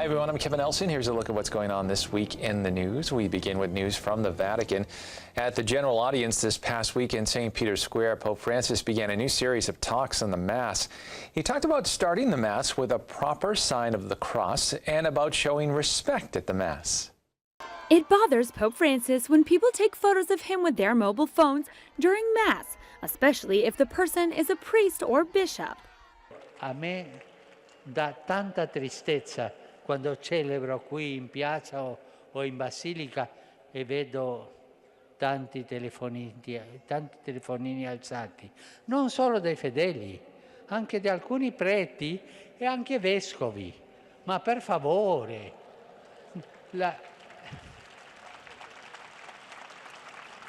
Hi everyone, I'm Kevin Elson. Here's a look at what's going on this week in the news. We begin with news from the Vatican. At the general audience this past week in St. Peter's Square, Pope Francis began a new series of talks on the Mass. He talked about starting the Mass with a proper sign of the cross and about showing respect at the Mass. It bothers Pope Francis when people take photos of him with their mobile phones during Mass, especially if the person is a priest or bishop. A me dà tanta tristezza quando celebro qui in piazza o in basilica e vedo tanti telefonini alzati, non solo dei fedeli, anche di alcuni preti e anche vescovi. Ma per favore,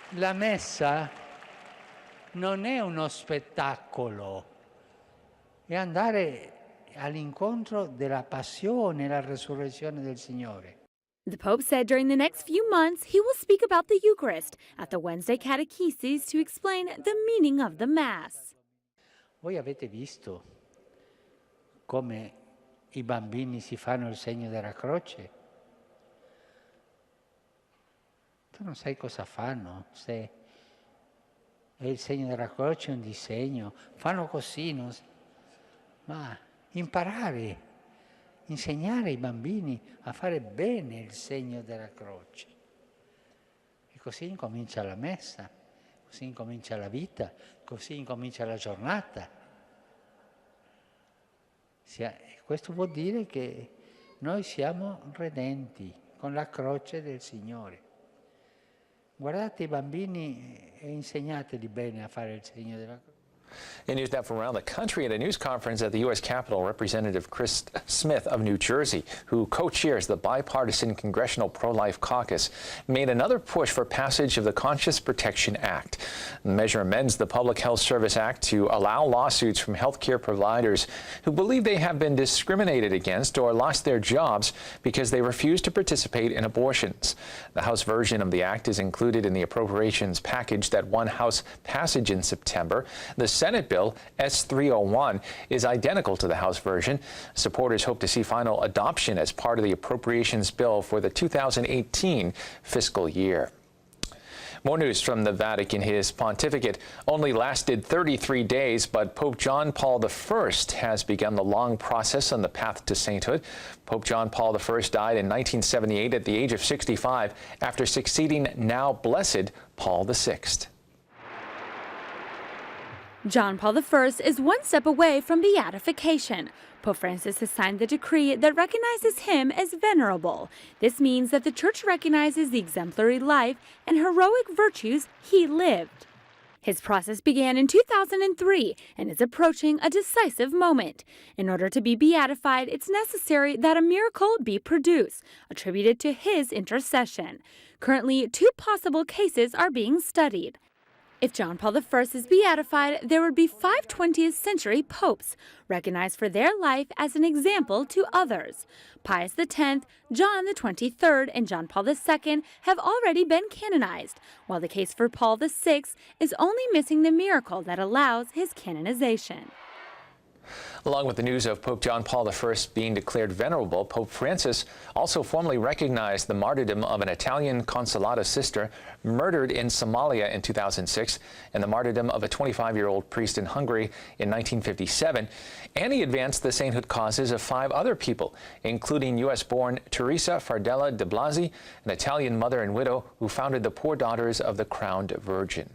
la messa non è uno spettacolo, è andare all'incontro della passione e la resurrezione del Signore. The Pope said during the next few months he will speak about the Eucharist at the Wednesday catechesis to explain the meaning of the Mass. Voi avete visto come i bambini si fanno il segno della croce? Tu non sai cosa fanno, se è il segno della croce, un disegno, fanno così, non so. Ma imparare, insegnare ai bambini a fare bene il segno della croce. E così incomincia la messa, così incomincia la vita, così incomincia la giornata. Questo vuol dire che noi siamo redenti con la croce del Signore. Guardate i bambini e insegnateli bene a fare il segno della croce. In news now from around the country, at a news conference at the U.S. Capitol, Representative Chris Smith of New Jersey, who co-chairs the Bipartisan Congressional Pro-Life Caucus, made another push for passage of the Conscious Protection Act. The measure amends the Public Health Service Act to allow lawsuits from healthcare providers who believe they have been discriminated against or lost their jobs because they refuse to participate in abortions. The House version of the act is included in the appropriations package that won House passage in September. The Senate bill, S-301, is identical to the House version. Supporters hope to see final adoption as part of the appropriations bill for the 2018 fiscal year. More news from the Vatican. His pontificate only lasted 33 days, but Pope John Paul I has begun the long process on the path to sainthood. Pope John Paul I died in 1978 at the age of 65 after succeeding now blessed Paul VI. John Paul I is one step away from beatification. Pope Francis has signed the decree that recognizes him as venerable. This means that the Church recognizes the exemplary life and heroic virtues he lived. His process began in 2003 and is approaching a decisive moment. In order to be beatified, it's necessary that a miracle be produced, attributed to his intercession. Currently, 2 possible cases are being studied. If John Paul I is beatified, there would be 5 20th century popes, recognized for their life as an example to others. Pius X, John XXIII, and John Paul II have already been canonized, while the case for Paul VI is only missing the miracle that allows his canonization. Along with the news of Pope John Paul I being declared venerable, Pope Francis also formally recognized the martyrdom of an Italian Consolata sister murdered in Somalia in 2006 and the martyrdom of a 25-year-old priest in Hungary in 1957. And he advanced the sainthood causes of 5 other people, including U.S.-born Teresa Fardella de Blasi, an Italian mother and widow who founded the Poor Daughters of the Crowned Virgin.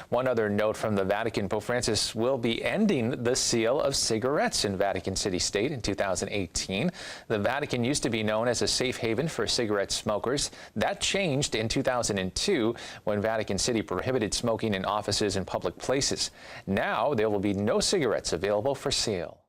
One other note from the Vatican: Pope Francis will be ending the sale of cigarettes in Vatican City State in 2018. The Vatican used to be known as a safe haven for cigarette smokers. That changed in 2002 when Vatican City prohibited smoking in offices and public places. Now there will be no cigarettes available for sale.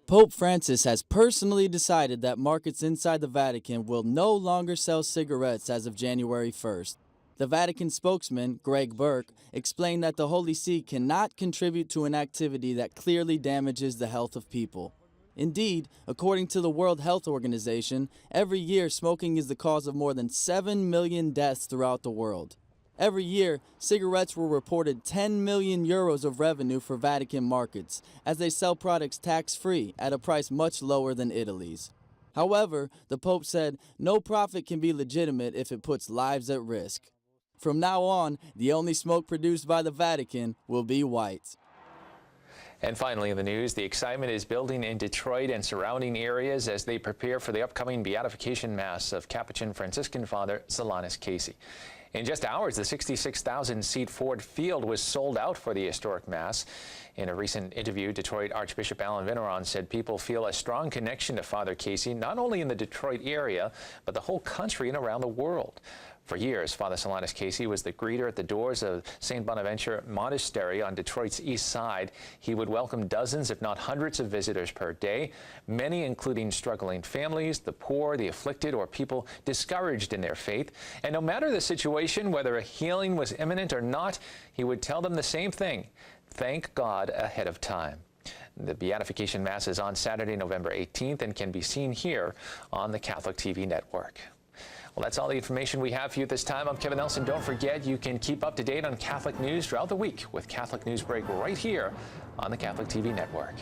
Pope Francis has personally decided that markets inside the Vatican will no longer sell cigarettes as of January 1st. The Vatican spokesman, Greg Burke, explained that the Holy See cannot contribute to an activity that clearly damages the health of people. Indeed, according to the World Health Organization, every year smoking is the cause of more than 7 million deaths throughout the world. Every year, cigarettes were reported 10 million euros of revenue for Vatican markets, as they sell products tax-free at a price much lower than Italy's. However, the Pope said no profit can be legitimate if it puts lives at risk. From now on, the only smoke produced by the Vatican will be white. And finally in the news, the excitement is building in Detroit and surrounding areas as they prepare for the upcoming beatification mass of Capuchin Franciscan Father Solanus Casey. In just hours, the 66,000-seat Ford Field was sold out for the historic mass. In a recent interview, Detroit Archbishop Alan Vineron said people feel a strong connection to Father Casey, not only in the Detroit area, but the whole country and around the world. For years, Father Solanus Casey was the greeter at the doors of St. Bonaventure Monastery on Detroit's east side. He would welcome dozens, if not hundreds, of visitors per day, many including struggling families, the poor, the afflicted, or people discouraged in their faith. And no matter the situation, whether a healing was imminent or not, he would tell them the same thing: thank God ahead of time. The Beatification Mass is on Saturday, November 18th, and can be seen here on the Catholic TV network. Well, that's all the information we have for you this time. I'm Kevin Nelson. Don't forget, you can keep up to date on Catholic news throughout the week with Catholic Newsbreak right here on the Catholic TV network.